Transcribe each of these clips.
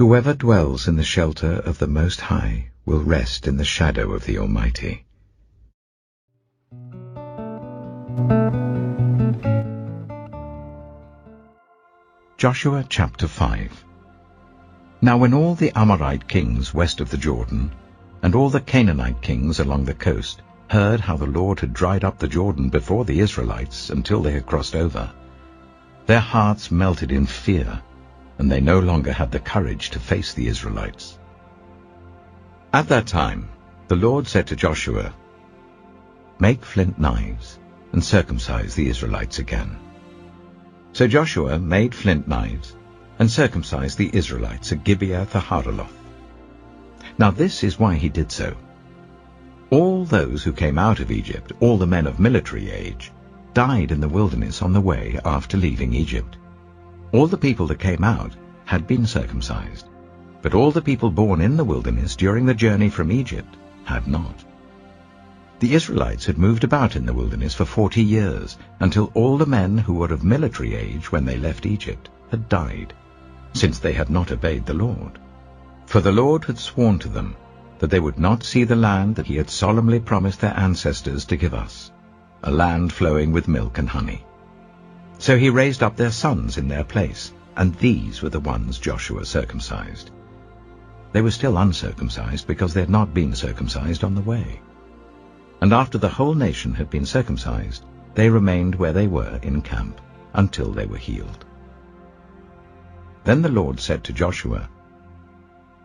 Whoever dwells in the shelter of the Most High will rest in the shadow of the Almighty. Joshua chapter 5. Now when all the Amorite kings west of the Jordan, and all the Canaanite kings along the coast, heard how the Lord had dried up the Jordan before the Israelites until they had crossed over, their hearts melted in fear, and they no longer had the courage to face the Israelites. At that time the Lord said to Joshua, "Make flint knives, and circumcise the Israelites again." So Joshua made flint knives, and circumcised the Israelites at Gibeah-the-Haaraloth. Now this is why he did so. All those who came out of Egypt, all the men of military age, died in the wilderness on the way after leaving Egypt. All the people that came out had been circumcised, but all the people born in the wilderness during the journey from Egypt had not. The Israelites had moved about in the wilderness for 40 years, until all the men who were of military age when they left Egypt had died, since they had not obeyed the Lord. For the Lord had sworn to them that they would not see the land that he had solemnly promised their ancestors to give us, a land flowing with milk and honey. So he raised up their sons in their place, and these were the ones Joshua circumcised. They were still uncircumcised because they had not been circumcised on the way. And after the whole nation had been circumcised, they remained where they were in camp until they were healed. Then the Lord said to Joshua,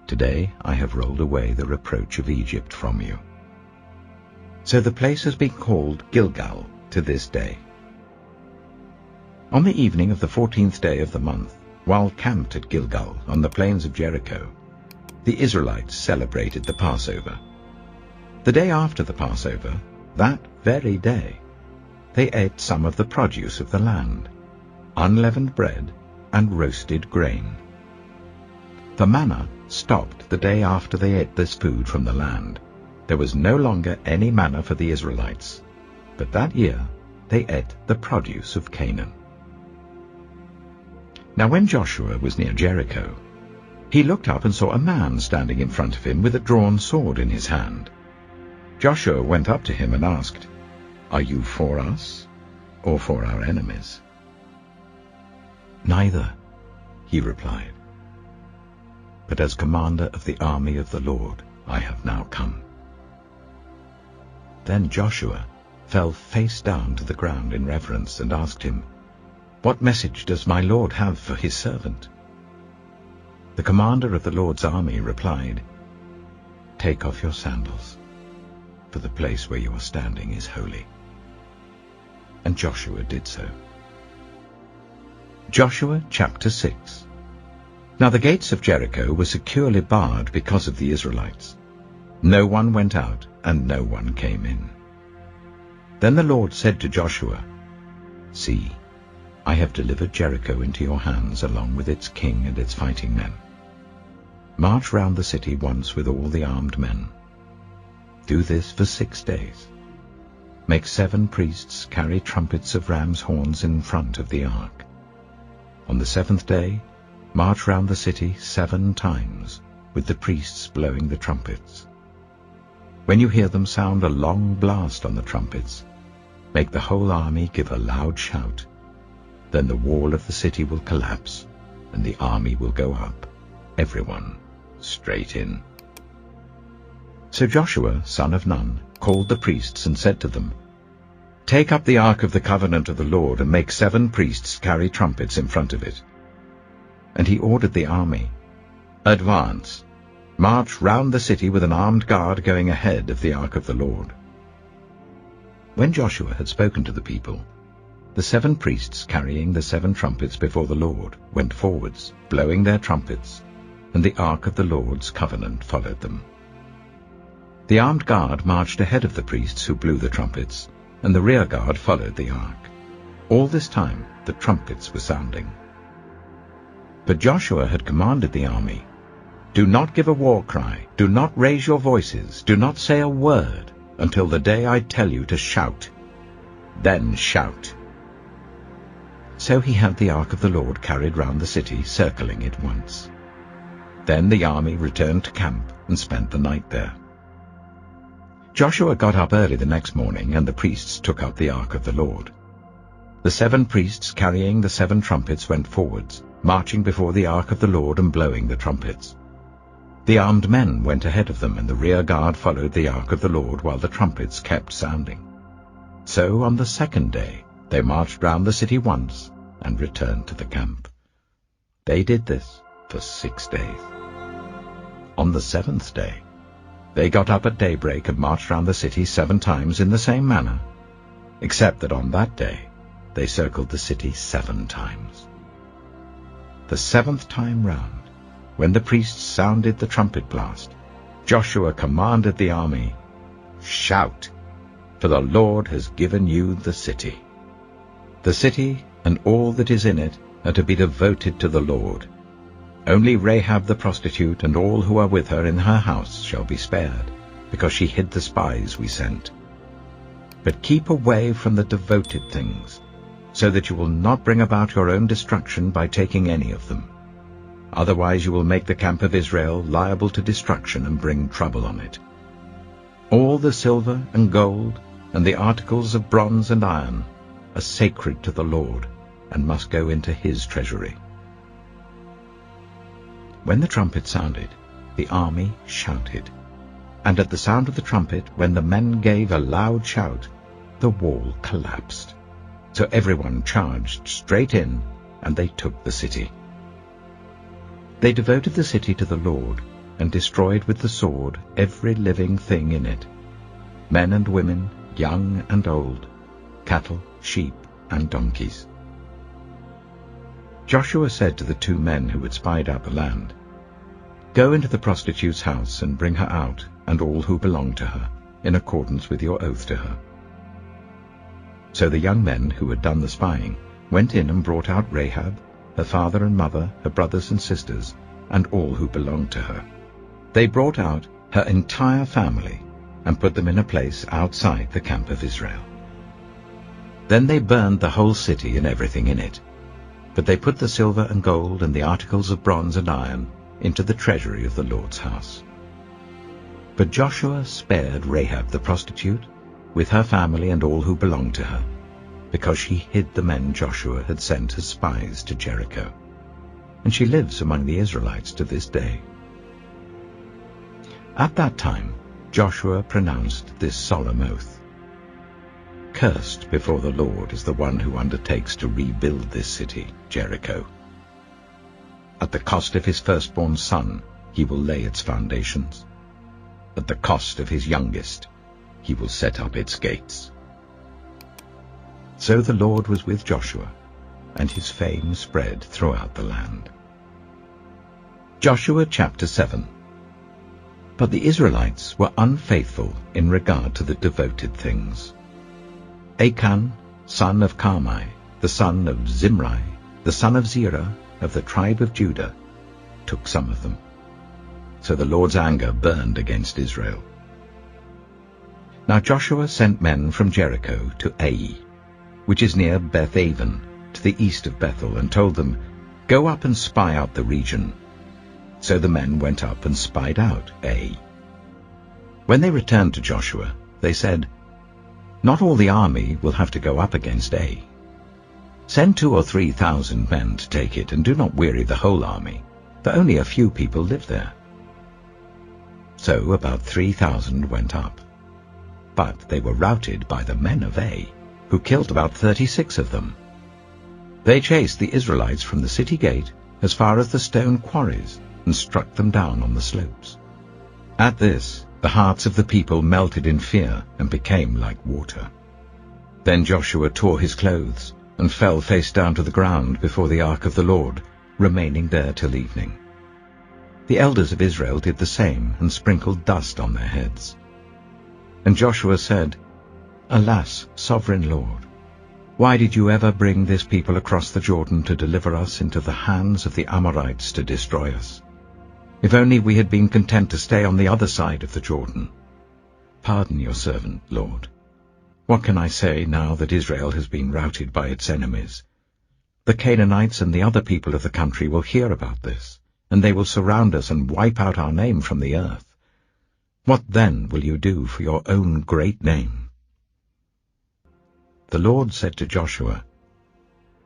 "Today I have rolled away the reproach of Egypt from you." So the place has been called Gilgal to this day. On the evening of the 14th day of the month, while camped at Gilgal on the plains of Jericho, the Israelites celebrated the Passover. The day after the Passover, that very day, they ate some of the produce of the land, unleavened bread and roasted grain. The manna stopped the day after they ate this food from the land. There was no longer any manna for the Israelites, but that year they ate the produce of Canaan. Now when Joshua was near Jericho, he looked up and saw a man standing in front of him with a drawn sword in his hand. Joshua went up to him and asked, "Are you for us or for our enemies?" "Neither," he replied, "but as commander of the army of the Lord I have now come." Then Joshua fell face down to the ground in reverence and asked him, "What message does my Lord have for his servant?" The commander of the Lord's army replied, "Take off your sandals, for the place where you are standing is holy." And Joshua did so. Joshua chapter 6. Now the gates of Jericho were securely barred because of the Israelites. No one went out, and no one came in. Then the Lord said to Joshua, "See, I have delivered Jericho into your hands along with its king and its fighting men. March round the city once with all the armed men. Do this for 6 days. Make 7 priests carry trumpets of ram's horns in front of the ark. On the 7th day, march round the city 7 times, with the priests blowing the trumpets. When you hear them sound a long blast on the trumpets, make the whole army give a loud shout. Then the wall of the city will collapse, and the army will go up, everyone straight in." So Joshua, son of Nun, called the priests and said to them, "Take up the ark of the covenant of the Lord and make 7 priests carry trumpets in front of it." And he ordered the army, "Advance, march round the city with an armed guard going ahead of the ark of the Lord." When Joshua had spoken to the people, the 7 priests carrying the 7 trumpets before the Lord went forwards, blowing their trumpets, and the ark of the Lord's covenant followed them. The armed guard marched ahead of the priests who blew the trumpets, and the rear guard followed the ark. All this time the trumpets were sounding. But Joshua had commanded the army, "Do not give a war cry, do not raise your voices, do not say a word, until the day I tell you to shout. Then shout." So he had the ark of the Lord carried round the city, circling it once. Then the army returned to camp and spent the night there. Joshua got up early the next morning, and the priests took up the ark of the Lord. The 7 priests carrying the 7 trumpets went forwards, marching before the ark of the Lord and blowing the trumpets. The armed men went ahead of them, and the rear guard followed the ark of the Lord while the trumpets kept sounding. So on the 2nd day they marched round the city once and returned to the camp. They did this for 6 days. On the 7th day they got up at daybreak and marched round the city 7 times in the same manner, except that on that day they circled the city 7 times. The 7th time round, when the priests sounded the trumpet blast, Joshua commanded the army, "Shout, for the Lord has given you the city. The city and all that is in it are to be devoted to the Lord. Only Rahab the prostitute and all who are with her in her house shall be spared, because she hid the spies we sent. But keep away from the devoted things, so that you will not bring about your own destruction by taking any of them. Otherwise you will make the camp of Israel liable to destruction and bring trouble on it. All the silver and gold and the articles of bronze and iron are sacred to the Lord and must go into his treasury." When the trumpet sounded, the army shouted. And at the sound of the trumpet, when the men gave a loud shout, the wall collapsed. So everyone charged straight in, and they took the city. They devoted the city to the Lord, and destroyed with the sword every living thing in it, men and women, young and old, cattle, sheep, and donkeys. Joshua said to the 2 men who had spied out the land, "Go into the prostitute's house and bring her out, and all who belong to her, in accordance with your oath to her." So the young men who had done the spying went in and brought out Rahab, her father and mother, her brothers and sisters, and all who belonged to her. They brought out her entire family and put them in a place outside the camp of Israel. Then they burned the whole city and everything in it. But they put the silver and gold and the articles of bronze and iron into the treasury of the Lord's house. But Joshua spared Rahab the prostitute, with her family and all who belonged to her, because she hid the men Joshua had sent as spies to Jericho. And she lives among the Israelites to this day. At that time Joshua pronounced this solemn oath: "Cursed before the Lord is the one who undertakes to rebuild this city, Jericho. At the cost of his firstborn son he will lay its foundations. At the cost of his youngest he will set up its gates." So the Lord was with Joshua, and his fame spread throughout the land. Joshua chapter 7. But the Israelites were unfaithful in regard to the devoted things. Achan, son of Carmi, the son of Zimri, the son of Zerah, of the tribe of Judah, took some of them. So the Lord's anger burned against Israel. Now Joshua sent men from Jericho to Ai, which is near Beth-aven, to the east of Bethel, and told them, "Go up and spy out the region." So the men went up and spied out Ai. When they returned to Joshua, they said, "Not all the army will have to go up against Ai. Send 2,000 or 3,000 men to take it, and do not weary the whole army, for only a few people live there." So about 3,000 went up. But they were routed by the men of Ai, who killed about 36 of them. They chased the Israelites from the city gate as far as the stone quarries, and struck them down on the slopes. At this, the hearts of the people melted in fear and became like water. Then Joshua tore his clothes and fell face down to the ground before the ark of the Lord, remaining there till evening. The elders of Israel did the same and sprinkled dust on their heads. And Joshua said, "Alas, sovereign Lord, why did you ever bring this people across the Jordan to deliver us into the hands of the Amorites to destroy us? If only we had been content to stay on the other side of the Jordan. Pardon your servant, Lord. What can I say now that Israel has been routed by its enemies? The Canaanites and the other people of the country will hear about this, and they will surround us and wipe out our name from the earth. What then will you do for your own great name?" The Lord said to Joshua,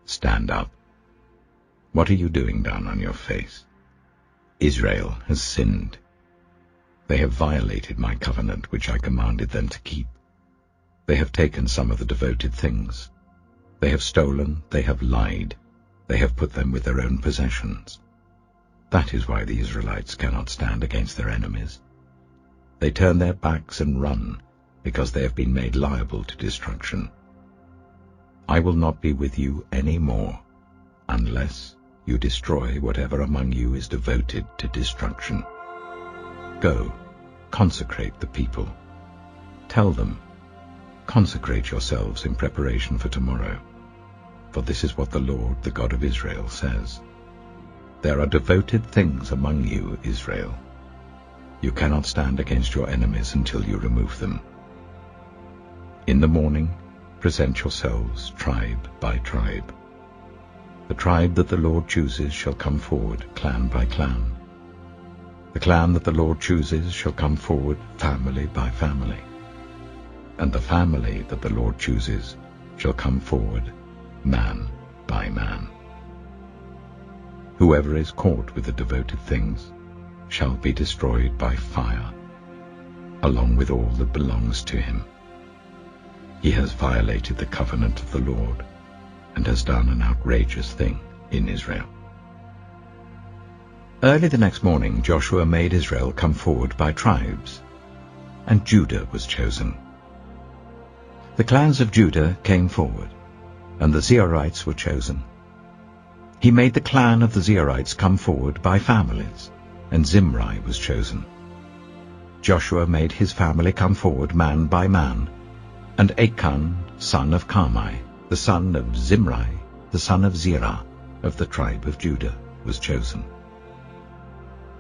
"Stand up. What are you doing down on your face? Israel has sinned. They have violated my covenant which I commanded them to keep. They have taken some of the devoted things. They have stolen, they have lied, they have put them with their own possessions. That is why the Israelites cannot stand against their enemies. They turn their backs and run, because they have been made liable to destruction. I will not be with you any more, unless you destroy whatever among you is devoted to destruction. Go, consecrate the people. Tell them, consecrate yourselves in preparation for tomorrow. For this is what the Lord, the God of Israel, says. There are devoted things among you, Israel. You cannot stand against your enemies until you remove them. In the morning, present yourselves tribe by tribe. The tribe that the Lord chooses shall come forward, clan by clan. The clan that the Lord chooses shall come forward, family by family. And the family that the Lord chooses shall come forward, man by man. Whoever is caught with the devoted things shall be destroyed by fire, along with all that belongs to him. He has violated the covenant of the Lord, and has done an outrageous thing in Israel. Early the next morning Joshua made Israel come forward by tribes, and Judah was chosen. The clans of Judah came forward, and the Zeorites were chosen. He made the clan of the Zeorites come forward by families, and Zimri was chosen. Joshua made his family come forward man by man, and Achan, son of Carmi, the son of Zimri, the son of Zerah, of the tribe of Judah, was chosen.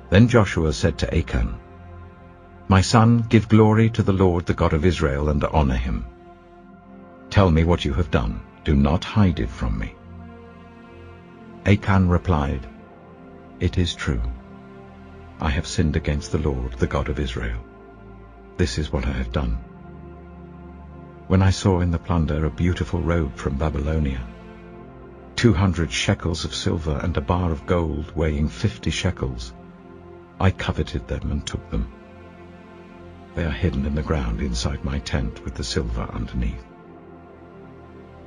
Then Joshua said to Achan, "My son, give glory to the Lord, the God of Israel, and honor him. Tell me what you have done. Do not hide it from me." Achan replied, "It is true. I have sinned against the Lord, the God of Israel. This is what I have done. When I saw in the plunder a beautiful robe from Babylonia, 200 shekels of silver and a bar of gold weighing 50 shekels, I coveted them and took them. They are hidden in the ground inside my tent with the silver underneath."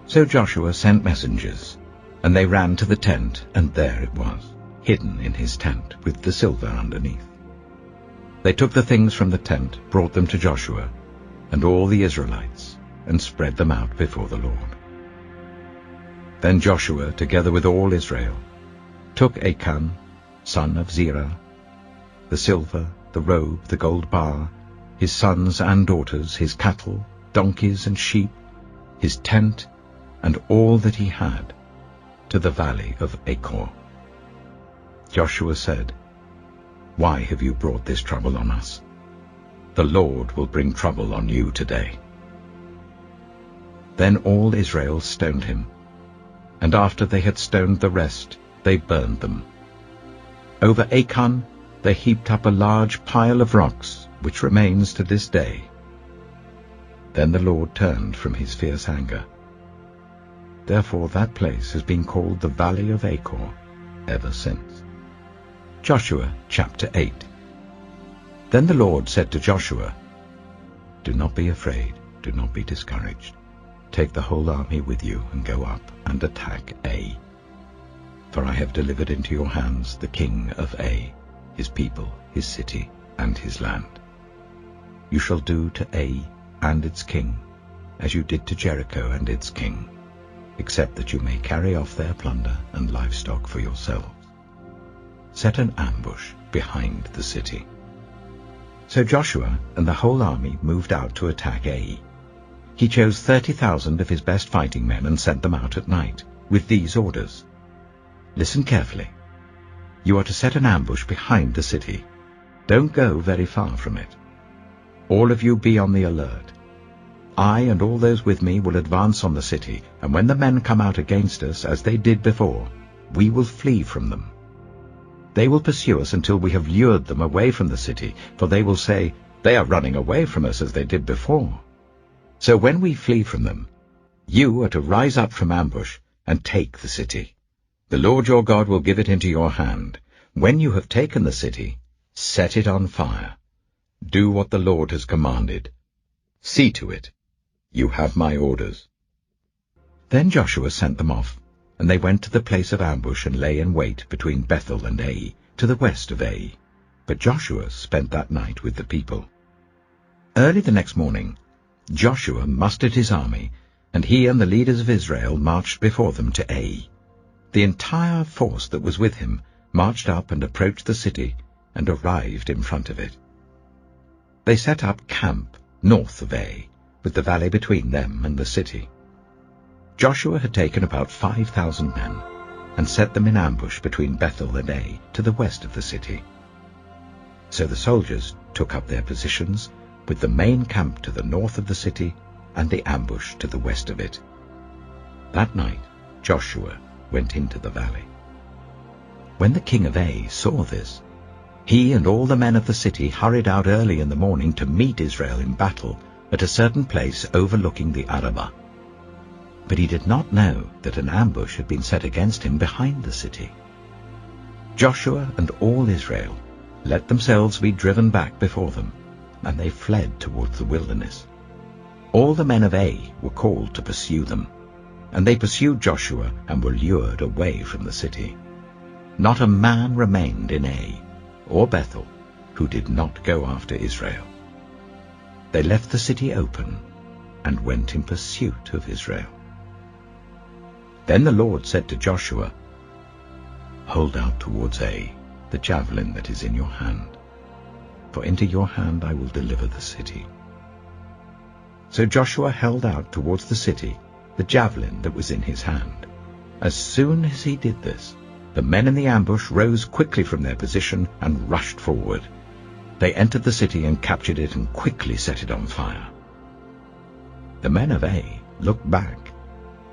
So Joshua sent messengers, and they ran to the tent, and there it was, hidden in his tent with the silver underneath. They took the things from the tent, brought them to Joshua and all the Israelites, and spread them out before the Lord. Then Joshua, together with all Israel, took Achan, son of Zerah, the silver, the robe, the gold bar, his sons and daughters, his cattle, donkeys and sheep, his tent, and all that he had, to the valley of Achor. Joshua said, "Why have you brought this trouble on us? The Lord will bring trouble on you today." Then all Israel stoned him, and after they had stoned the rest, they burned them. Over Achan they heaped up a large pile of rocks, which remains to this day. Then the Lord turned from his fierce anger. Therefore that place has been called the Valley of Achor ever since. Joshua chapter 8. Then the Lord said to Joshua, "Do not be afraid, do not be discouraged. Take the whole army with you and go up and attack Ai. For I have delivered into your hands the king of Ai, his people, his city, and his land. You shall do to Ai and its king as you did to Jericho and its king, except that you may carry off their plunder and livestock for yourselves. Set an ambush behind the city." So Joshua and the whole army moved out to attack Ai. He chose 30,000 of his best fighting men and sent them out at night, with these orders. "Listen carefully. You are to set an ambush behind the city. Don't go very far from it. All of you be on the alert. I and all those with me will advance on the city, and when the men come out against us, as they did before, we will flee from them. They will pursue us until we have lured them away from the city, for they will say, 'They are running away from us as they did before.' So when we flee from them, you are to rise up from ambush and take the city. The Lord your God will give it into your hand. When you have taken the city, set it on fire. Do what the Lord has commanded. See to it. You have my orders." Then Joshua sent them off, and they went to the place of ambush and lay in wait between Bethel and Ai, to the west of Ai. But Joshua spent that night with the people. Early the next morning, Joshua mustered his army, and he and the leaders of Israel marched before them to Ai. The entire force that was with him marched up and approached the city and arrived in front of it. They set up camp north of Ai, with the valley between them and the city. Joshua had taken about 5,000 men and set them in ambush between Bethel and Ai to the west of the city. So the soldiers took up their positions, with the main camp to the north of the city and the ambush to the west of it. That night Joshua went into the valley. When the king of Ai saw this, he and all the men of the city hurried out early in the morning to meet Israel in battle at a certain place overlooking the Arabah. But he did not know that an ambush had been set against him behind the city. Joshua and all Israel let themselves be driven back before them, and they fled towards the wilderness. All the men of Ai were called to pursue them, and they pursued Joshua and were lured away from the city. Not a man remained in Ai or Bethel who did not go after Israel. They left the city open and went in pursuit of Israel. Then the Lord said to Joshua, "Hold out towards Ai the javelin that is in your hand, for into your hand I will deliver the city." So Joshua held out towards the city the javelin that was in his hand. As soon as he did this, the men in the ambush rose quickly from their position and rushed forward. They entered the city and captured it and quickly set it on fire. The men of Ai looked back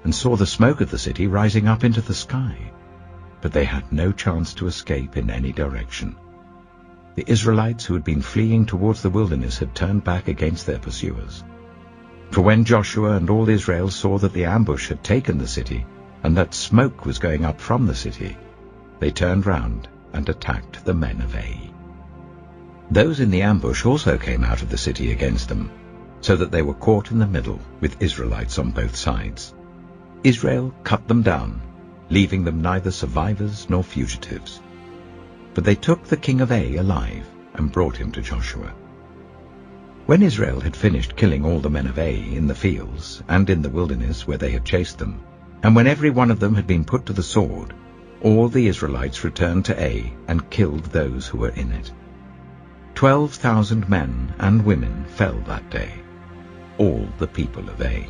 and saw the smoke of the city rising up into the sky, but they had no chance to escape in any direction. The Israelites who had been fleeing towards the wilderness had turned back against their pursuers. For when Joshua and all Israel saw that the ambush had taken the city, and that smoke was going up from the city, they turned round and attacked the men of Ai. Those in the ambush also came out of the city against them, so that they were caught in the middle with Israelites on both sides. Israel cut them down, leaving them neither survivors nor fugitives. But they took the king of Ai alive and brought him to Joshua. When Israel had finished killing all the men of Ai in the fields and in the wilderness where they had chased them, and when every one of them had been put to the sword, all the Israelites returned to Ai and killed those who were in it. 12,000 men and women fell that day, all the people of Ai.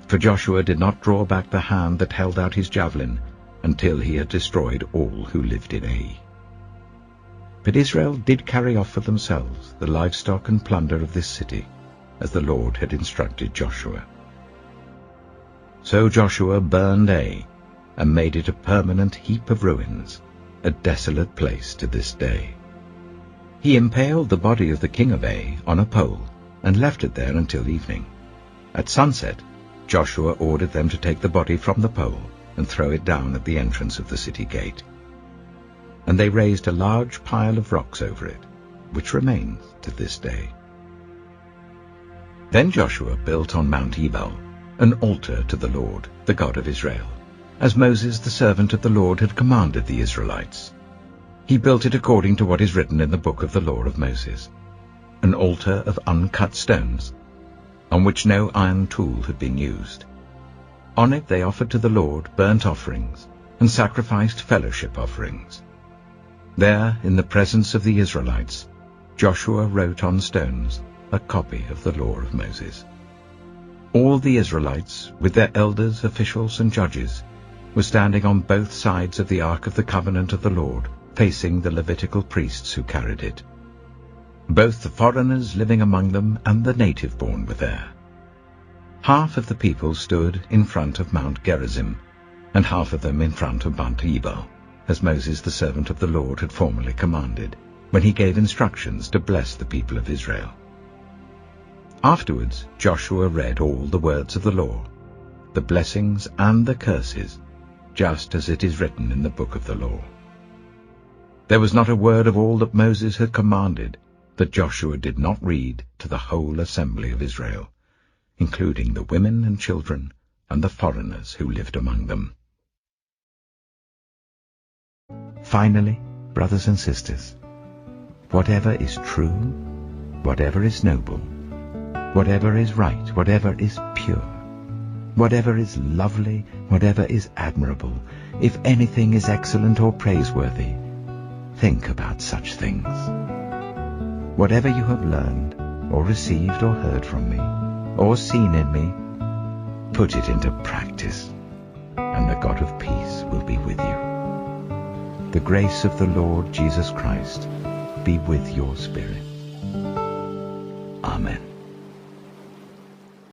For Joshua did not draw back the hand that held out his javelin until he had destroyed all who lived in Ai. But Israel did carry off for themselves the livestock and plunder of this city, as the Lord had instructed Joshua. So Joshua burned Ai and made it a permanent heap of ruins, a desolate place to this day. He impaled the body of the king of Ai on a pole and left it there until evening. At sunset, Joshua ordered them to take the body from the pole and throw it down at the entrance of the city gate. And they raised a large pile of rocks over it, which remains to this day. Then Joshua built on Mount Ebal an altar to the Lord, the God of Israel, as Moses the servant of the Lord had commanded the Israelites. He built it according to what is written in the book of the law of Moses, an altar of uncut stones, on which no iron tool had been used. On it they offered to the Lord burnt offerings and sacrificed fellowship offerings. There, in the presence of the Israelites, Joshua wrote on stones a copy of the law of Moses. All the Israelites, with their elders, officials, and judges, were standing on both sides of the Ark of the Covenant of the Lord, facing the Levitical priests who carried it. Both the foreigners living among them and the native-born were there. Half of the people stood in front of Mount Gerizim, and half of them in front of Mount Ebal, as Moses the servant of the Lord had formerly commanded, when he gave instructions to bless the people of Israel. Afterwards Joshua read all the words of the law, the blessings and the curses, just as it is written in the book of the law. There was not a word of all that Moses had commanded that Joshua did not read to the whole assembly of Israel, including the women and children and the foreigners who lived among them. Finally, brothers and sisters, whatever is true, whatever is noble, whatever is right, whatever is pure, whatever is lovely, whatever is admirable, if anything is excellent or praiseworthy, think about such things. Whatever you have learned, or received or heard from me, or seen in me, put it into practice, and the God of peace will be with you. The grace of the Lord Jesus Christ be with your spirit. Amen.